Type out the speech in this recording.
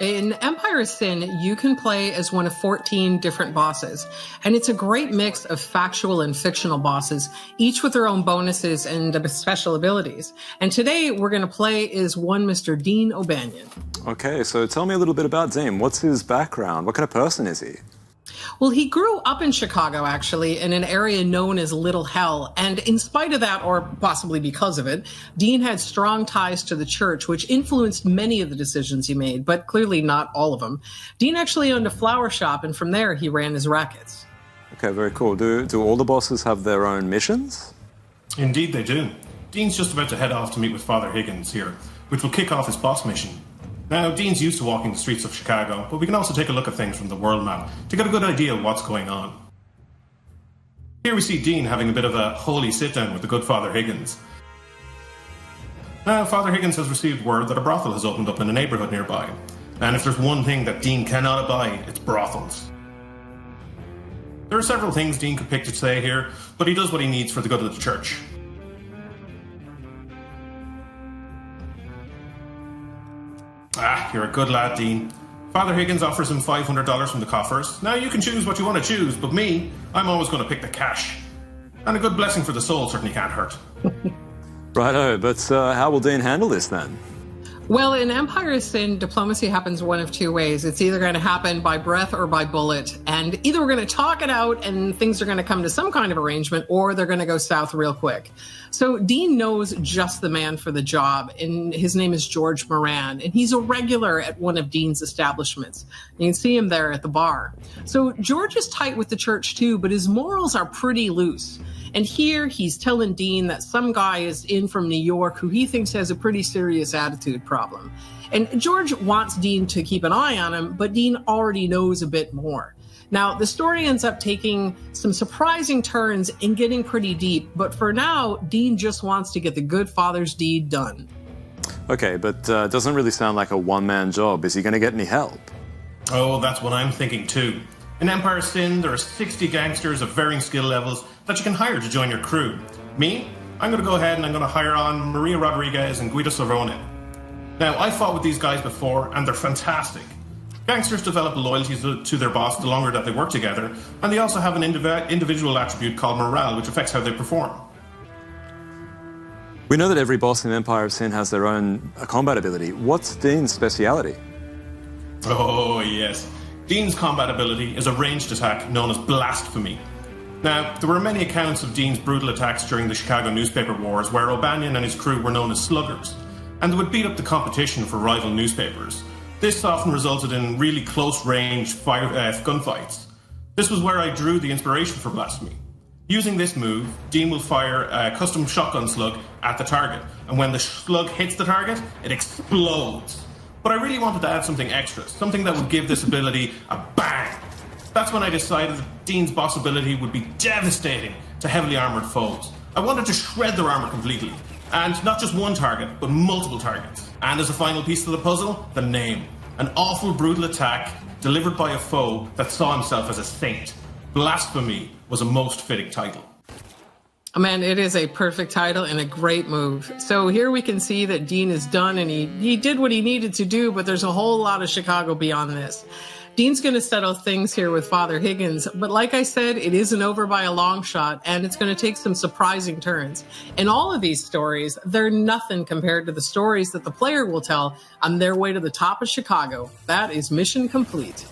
In Empire of Sin, you can play as one of 14 different bosses, and it's a great mix of factual and fictional bosses, each with their own bonuses and special abilities. And today we're going to play as one Mr. Dean O'Banion. Okay, so tell me a little bit about Dean. What's his background? What kind of person is he? Well, he grew up in Chicago, actually, in an area known as Little Hell. And in spite of that, or possibly because of it, Dean had strong ties to the church, which influenced many of the decisions he made, but clearly not all of them. Dean actually owned a flower shop, and from there he ran his rackets. Okay, very cool. Do all the bosses have their own missions? Indeed they do. Dean's just about to head off to meet with Father Higgins here, which will kick off his boss mission. Now, Dean's used to walking the streets of Chicago, but we can also take a look at things from the world map to get a good idea of what's going on. Here we see Dean having a bit of a holy sit-down with the good Father Higgins. Now, Father Higgins has received word that a brothel has opened up in a neighbourhood nearby, and if there's one thing that Dean cannot abide, it's brothels. There are several things Dean could pick to say here, but he does what he needs for the good of the church. Ah, you're a good lad, Dean. Father Higgins offers him $500 from the coffers. Now, you can choose what you want to choose, but me, I'm always going to pick the cash. And a good blessing for the soul certainly can't hurt. Righto, but how will Dean handle this then? Well, in Empire of Sin, diplomacy happens one of two ways. It's either going to happen by breath or by bullet. And either we're going to talk it out and things are going to come to some kind of arrangement, or they're going to go south real quick. So Dean knows just the man for the job, and his name is George Moran, and he's a regular at one of Dean's establishments. You can see him there at the bar. So George is tight with the church too, but his morals are pretty loose. And here he's telling Dean that some guy is in from New York who he thinks has a pretty serious attitude problem. And George wants Dean to keep an eye on him, but Dean already knows a bit more. Now, the story ends up taking some surprising turns and getting pretty deep, but for now, Dean just wants to get the good father's deed done. Okay, but it doesn't really sound like a one-man job. Is he going to get any help? Oh, that's what I'm thinking too. In Empire of Sin, there are 60 gangsters of varying skill levels that you can hire to join your crew. Me? I'm going to go ahead and I'm going to hire on Maria Rodriguez and Guido Cerrone. Now, I fought with these guys before, and they're fantastic. Gangsters develop loyalty to their boss the longer that they work together, and they also have an individual attribute called morale, which affects how they perform. We know that every boss in Empire of Sin has their own combat ability. What's Dean's speciality? Oh, yes. Dean's combat ability is a ranged attack known as Blasphemy. Now, there were many accounts of Dean's brutal attacks during the Chicago newspaper wars where O'Banion and his crew were known as sluggers, and they would beat up the competition for rival newspapers. This often resulted in really close-range gunfights. This was where I drew the inspiration for Blasphemy. Using this move, Dean will fire a custom shotgun slug at the target, and when the slug hits the target, it explodes. But I really wanted to add something extra, something that would give this ability a bang. That's when I decided that Dean's boss ability would be devastating to heavily armoured foes. I wanted to shred their armour completely, and not just one target, but multiple targets. And as a final piece of the puzzle, the name. An awful, brutal attack delivered by a foe that saw himself as a saint. Blasphemy was a most fitting title. Oh, man, it is a perfect title and a great move. So here we can see that Dean is done and he did what he needed to do, but there's a whole lot of Chicago beyond this. Dean's going to settle things here with Father Higgins, but like I said, it isn't over by a long shot, and it's going to take some surprising turns. And all of these stories, they're nothing compared to the stories that the player will tell on their way to the top of Chicago. That is mission complete.